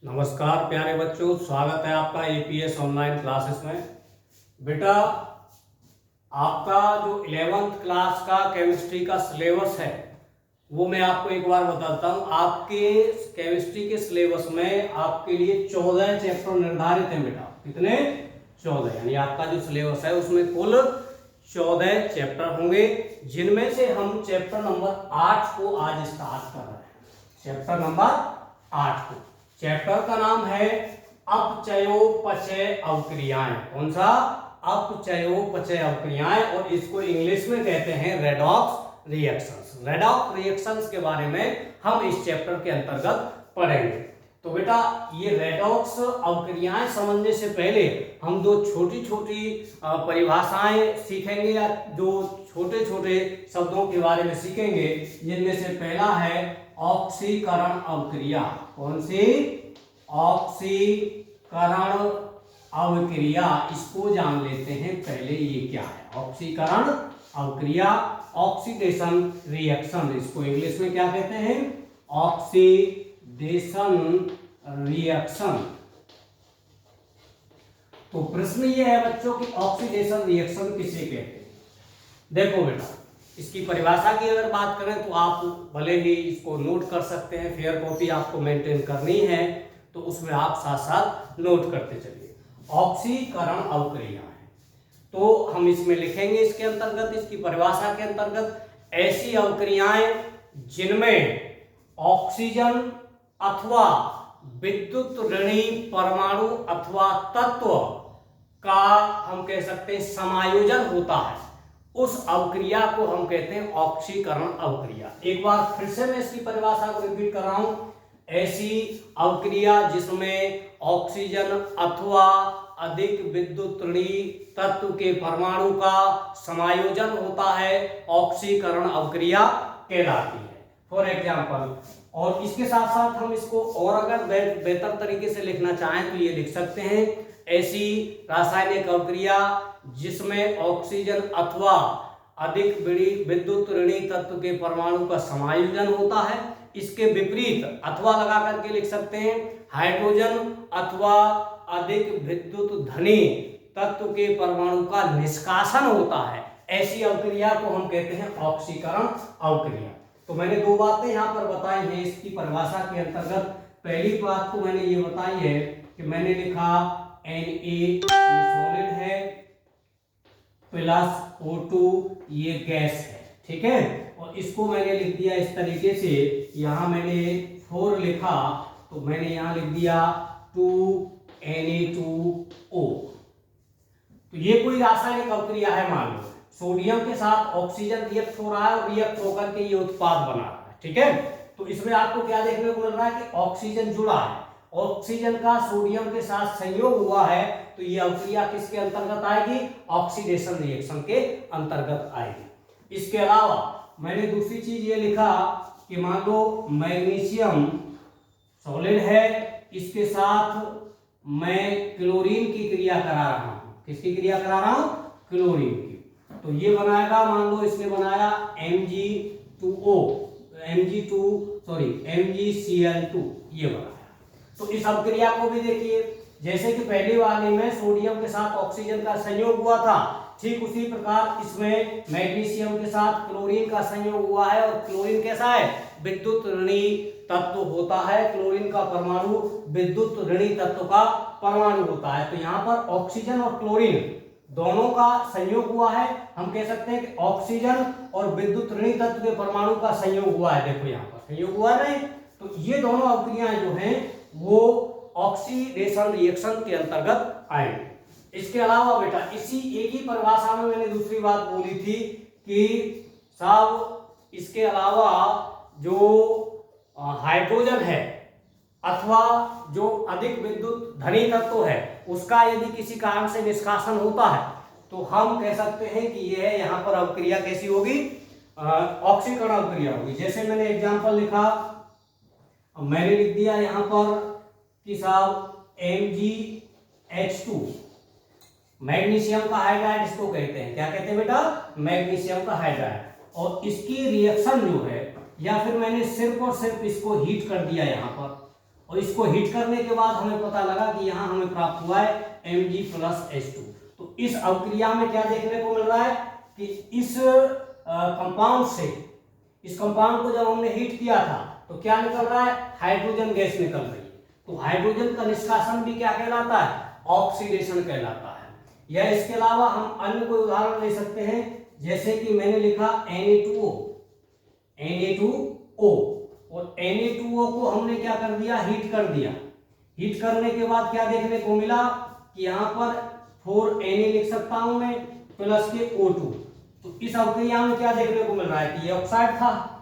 नमस्कार प्यारे बच्चों, स्वागत है आपका एपीएस ऑनलाइन क्लासेस में। बेटा, आपका जो 11th क्लास का केमिस्ट्री का सिलेबस है वो मैं आपको एक बार बताता हूँ। आपके केमिस्ट्री के सिलेबस में आपके लिए 14 चैप्टर निर्धारित हैं बेटा। कितने? 14। यानी आपका जो सिलेबस है उसमें कुल 14 चैप्टर होंगे, जिनमें से हम चैप्टर नंबर 8 को आज स्टार्ट कर रहे हैं। चैप्टर नंबर 8 को, चैप्टर का नाम है अपचयोपचय अवक्रियाएं। कौन सा? अपचयोपचय अवक्रियाएं, और इसको इंग्लिश में कहते हैं रेडॉक्स रिएक्शंस। रेडॉक्स रिएक्शंस के बारे में हम इस चैप्टर के अंतर्गत पढ़ेंगे। तो बेटा, ये रेडॉक्स अवक्रियाएं समझने से पहले हम दो छोटी छोटी परिभाषाएं सीखेंगे, या दो छोटे छोटे शब्दों के बारे में सीखेंगे, जिनमें से पहला है ऑक्सीकरण अवक्रिया। कौन सी? ऑक्सीकरण अवक्रिया। इसको जान लेते हैं पहले, ये क्या है ऑक्सीकरण अवक्रिया। ऑक्सीडेशन रिएक्शन, इसको इंग्लिश में क्या कहते हैं? Oxidation reaction. तो प्रश्न ये है बच्चों कि ऑक्सीडेशन रिएक्शन किसे कहते हैं? देखो बेटा, इसकी परिभाषा की अगर बात करें तो आप भले ही इसको नोट कर सकते हैं, फेयर कॉपी आपको मेंटेन करनी है तो उसमें आप साथ साथ नोट करते चलिए। ऑक्सीकरण अवक्रिया है तो हम इसमें लिखेंगे, इसके अंतर्गत, इसकी परिभाषा के अंतर्गत, ऐसी अवक्रियाएं जिनमें ऑक्सीजन अथवा विद्युत ऋणी परमाणु अथवा तत्व का हम कह सकते हैं समायोजन होता है, उस अवक्रिया को हम कहते हैं ऑक्सीकरण अवक्रिया। एक बार फिर से मैं इसकी परिभाषा को रिपीट कर रहा हूं। ऐसी अवक्रिया जिसमें ऑक्सीजन अथवा अधिक विद्युत ऋणी तत्व के परमाणु का समायोजन होता है, ऑक्सीकरण अवक्रिया कहलाती है। फॉर एग्जाम्पल, और इसके साथ साथ हम इसको और अगर बेहतर तरीके से लिखना चाहें तो ये लिख सकते हैं, ऐसी रासायनिक अवक्रिया जिसमें ऑक्सीजन अथवा अधिक विद्युत ऋणी तत्व के परमाणु का समायोजन होता है। इसके विपरीत अथवा लगा करके लिख सकते हैं, हाइड्रोजन अथवा अधिक विद्युत धनी तत्व के परमाणु का निष्कासन होता है, ऐसी अवक्रिया को हम कहते हैं ऑक्सीकरण अवक्रिया। तो मैंने दो बातें यहाँ पर बताई हैं इसकी परिभाषा के अंतर्गत। पहली बात तो मैंने ये बताई है कि मैंने लिखा Na, ये सॉलिड है, प्लस O2 ये गैस है, ठीक है। और इसको मैंने लिख दिया इस तरीके से, यहां मैंने 4 लिखा तो मैंने यहां लिख दिया 2Na2O। तो ये कोई रासायनिक अवक्रिया है, मान लो सोडियम के साथ ऑक्सीजन रिएक्ट हो रहा है और रिएक्ट होकर के ये उत्पाद बना रहा है, ठीक है। तो इसमें आपको क्या देखने को मिल रहा है कि ऑक्सीजन जुड़ा है, ऑक्सीजन का सोडियम के साथ संयोग हुआ है, तो ये अवक्रिया किसके अंतर्गत आएगी? ऑक्सीडेशन रिएक्शन के अंतर्गत आएगी। इसके अलावा मैंने दूसरी चीज ये लिखा कि मान लो मैग्नीशियम सॉलिड है, इसके साथ मैं क्लोरीन की क्रिया करा रहा हूं। किसकी क्रिया करा रहा हूं? क्लोरीन की। तो ये बनाएगा, मान लो इसने बनाया MgCl2, ये बनाया। तो इस अवक्रिया को भी देखिए, जैसे कि पहले वाले में सोडियम के साथ ऑक्सीजन का संयोग हुआ था, ठीक उसी प्रकार इसमें मैग्नीशियम के साथ क्लोरीन का संयोग हुआ है। और क्लोरीन कैसा है? विद्युत ऋणी तत्व होता है, क्लोरीन का परमाणु विद्युत ऋणी तत्व का परमाणु होता है। तो यहाँ पर ऑक्सीजन और क्लोरीन दोनों का संयोग हुआ है, हम कह सकते हैं कि ऑक्सीजन और विद्युत ऋणी तत्व के परमाणु का संयोग हुआ है। देखो यहाँ पर संयोग हुआ नहीं, तो ये दोनों अवक्रियाएं जो हैं वो ऑक्सीडेशन रिएक्शन के अंतर्गत आएंगे। इसके अलावा बेटा, इसी एक ही परिभाषा में मैंने दूसरी बात बोली थी कि साहब इसके अलावा जो हाइड्रोजन है अथवा जो अधिक विद्युत धनी तत्व है, उसका यदि किसी कारण से निष्कासन होता है तो हम कह सकते हैं कि यह यहाँ पर अवक्रिया कैसी होगी? ऑक्सीकरण अवक्रिया होगी। जैसे मैंने एग्जांपल लिखा, मैंने लिख दिया यहाँ पर कि साहब MgH2, मैग्नीशियम का हाइड्राइड इसको कहते हैं। क्या कहते हैं बेटा? मैग्नीशियम का हाइड्राइड। और इसकी रिएक्शन जो है, या फिर मैंने सिर्फ और सिर्फ इसको हीट कर दिया यहाँ पर, और इसको हीट करने के बाद हमें पता लगा कि यहाँ हमें प्राप्त हुआ है Mg+H2। तो इस अवक्रिया में क्या देखने को मिल रहा है कि इस कंपाउंड से, इस कंपाउंड को जब हमने हीट किया था तो क्या निकल रहा है, हाइड्रोजन गैस निकल रही है। तो हाइड्रोजन का निष्कासन भी क्या कहलाता है, ऑक्सीडेशन कहलाता है। या इसके अलावा हम अन्य कोई उदाहरण ले सकते हैं, जैसे कि मैंने लिखा Na2O, Na2O, और Na2O को हमने क्या कर दिया, हीट कर दिया। हीट करने के बाद क्या देखने को मिला कि यहाँ पर 4Na लिख सकता हूं मैं प्लस के O2। तो इस अवक्रिया में क्या देखने को मिल रहा है कि ये ऑक्साइड था,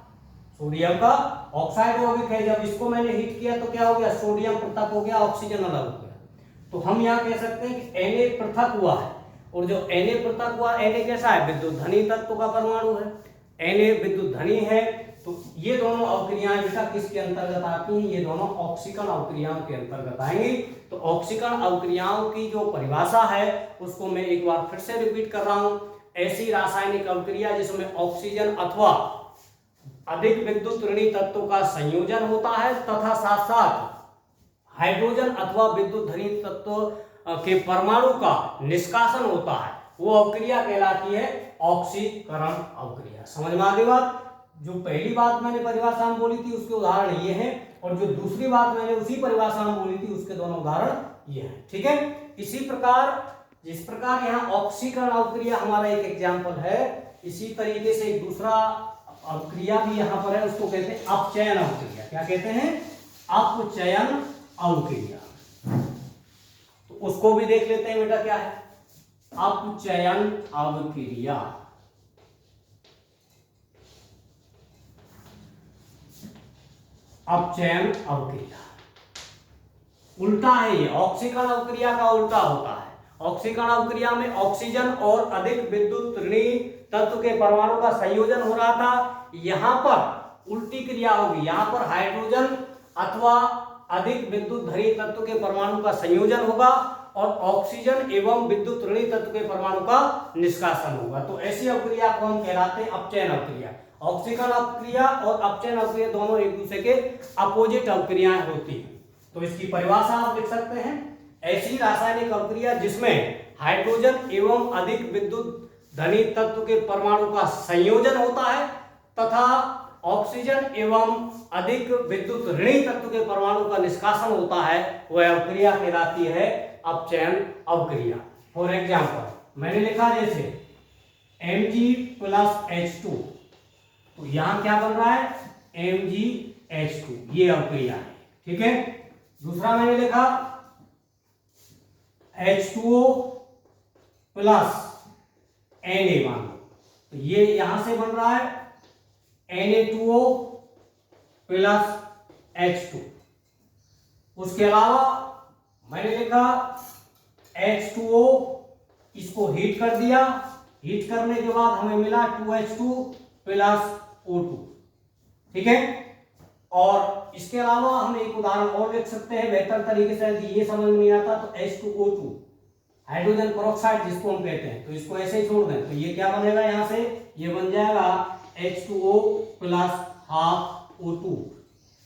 सोडियम का ऑक्साइड यौगिक है। जब इसको मैंने हीट किया तो क्या हो गया, सोडियम पृथक हो गया, ऑक्सीजन अलग हो गया। तो हम यहाँ कह सकते हैं कि Na पृथक हुआ है, और जो Na पृथक हुआ, Na कैसा है, विद्युत धनी तत्व का परमाणु है, Na विद्युत धनी है। तो ये दोनों अवक्रियाएं बेटा किसके अंतर्गत आती हैं, ये दोनों ऑक्सीकरण अवक्रियाओं के अंतर्गत आएंगी। तो ऑक्सीकरण अवक्रियाओं की जो परिभाषा है उसको मैं एक बार फिर से रिपीट कर रहा हूं। ऐसी रासायनिक अवक्रिया जिसमें ऑक्सीजन अथवा अधिक विद्युत ऋणी तत्वों का संयोजन होता है तथा साथ साथ हाइड्रोजन अथवा विद्युत धनी तत्व के परमाणु का निष्कासन होता है, वो अवक्रिया कहलाती है ऑक्सीकरण अवक्रिया। समझ में आ गई बात। जो पहली बात मैंने परिभाषा में बोली थी उसके उदाहरण ये हैं, और जो दूसरी बात मैंने उसी परिभाषा में बोली थी उसके दोनों उदाहरण ये हैं। ठीक है। इसी प्रकार जिस प्रकार यहाँ ऑक्सीकरण अवक्रिया हमारा एक एग्जाम्पल है, इसी तरीके से एक दूसरा अवक्रिया भी यहाँ पर है, उसको कहते हैं अपचयन अवक्रिया। क्या कहते हैं, अपचयन अवक्रिया। तो उसको भी देख लेते हैं बेटा, क्या है अपचयन अवक्रिया। अपचयन अवक्रिया उल्टा है, ये ऑक्सीकरण अवक्रिया का उल्टा होता है। ऑक्सीकरण अवक्रिया में ऑक्सीजन और अधिक विद्युत ऋणी तत्व के परमाणु का संयोजन हो रहा था, यहां पर उल्टी क्रिया होगी। यहां पर हाइड्रोजन अथवा अधिक विद्युत धनी तत्व के परमाणु का संयोजन होगा और ऑक्सीजन एवं विद्युत ऋणी तत्व के परमाणु का निष्कासन होगा। तो ऐसी अवक्रिया को हम कहलाते हैं अपचयन अवक्रिया। ऑक्सीकरण अवक्रिया और अपचयन अवक्रिया दोनों एक दूसरे के अपोजिट अवक्रियाएं होती हैं। तो इसकी परिभाषा आप लिख सकते हैं, ऐसी रासायनिक अवक्रिया जिसमें हाइड्रोजन एवं अधिक विद्युत धनी तत्व के परमाणु का संयोजन होता है तथा ऑक्सीजन एवं अधिक विद्युत ऋणी तत्व के परमाणु का निष्कासन होता है, वह अवक्रिया कहलाती है अपचयन अवक्रिया। फॉर एग्जाम्पल मैंने लिखा जैसे Mg+H2, तो यहां क्या बन रहा है MgH2, ये अवक्रिया है। ठीक है। दूसरा मैंने लिखा H2O प्लस Na, मान लो, तो ये यहां से बन रहा है Na2O प्लस H2। उसके अलावा मैंने लिखा H2O, इसको हीट कर दिया, हीट करने के बाद हमें मिला 2H2 प्लस O2। ठीक है। और इसके अलावा हम एक उदाहरण और लिख सकते हैं बेहतर तरीके से, यदि ये समझ में नहीं आता तो H2O2 हाइड्रोजन पेरोक्साइड जिसको हम कहते हैं, तो इसको ऐसे ही छोड़ दें तो ये क्या बनेगा, यहां से ये बन जाएगा H2O प्लस हाफ O2।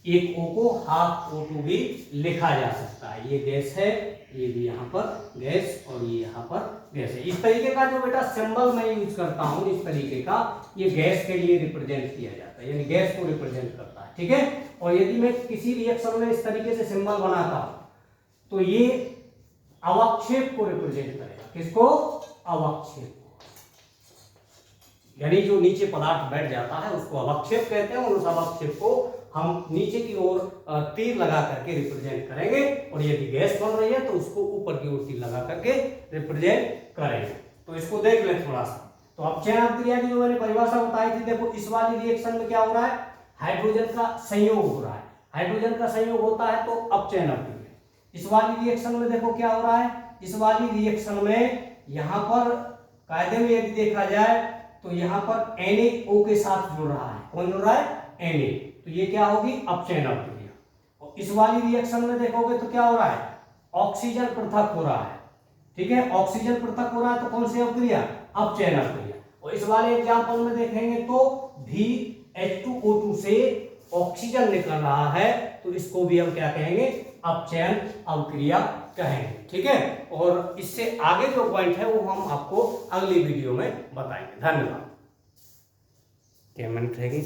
एक O को हाफ O2 भी लिखा जा सकता है। ये गैस है, ये भी यहाँ पर गैस और ये यहाँ पर गैस है। इस तरीके का जो बेटा सिंबल मैं यूज करता हूँ, इस तरीके का, ये गैस के लिए रिप्रेजेंट किया जाता है, यानी गैस को रिप्रेजेंट करता है। ठीक है। और यदि मैं किसी रिएक्शन में इस तरीके से सिंबल बनाता हूं तो ये अवक्षेप को रिप्रेजेंट करेगा। किसको, अवक्षेप को, यानी जो नीचे पदार्थ बैठ जाता है उसको अवक्षेप कहते हैं, और उस अवक्षेप को हम नीचे की ओर तीर लगा करके रिप्रेजेंट करेंगे, और यदि गैस बन रही है तो उसको ऊपर की ओर तीर लगा करके रिप्रेजेंट करेंगे। तो इसको देख लें थोड़ा सा। तो अपचयन अवक्रिया की जो मैंने परिभाषा बताई थी, देखो इस वाली रिएक्शन में क्या हो रहा है, हाइड्रोजन का संयोग हो रहा है। हाइड्रोजन का संयोग होता है तो अपचयन अवक्रिया। इस वाली रिएक्शन में देखो क्या हो रहा है, इस वाली रिएक्शन में यहां पर कायदे में यदि देखा जाए तो यहां पर NaO के साथ जुड़ रहा है। कौन जुड़ रहा है, Na। तो ये क्या होगी, अपचयन अवक्रिया। और इस वाली रिएक्शन में देखोगे तो क्या हो रहा है, ऑक्सीजन पृथक हो रहा है। ठीक है। ऑक्सीजन पृथक हो रहा है तो कौन सी अवक्रिया, अपचयन अवक्रिया। और इस वाले एग्जाम्पल में देखेंगे तो भी H2O2 से ऑक्सीजन निकल रहा है तो इसको भी हम क्या कहेंगे, अपचयन अवक्रिया कहेंगे। ठीक है, और इससे आगे जो पॉइंट है वो हम आपको अगली वीडियो में बताएंगे। धन्यवाद। क्या मिनट रहेगी?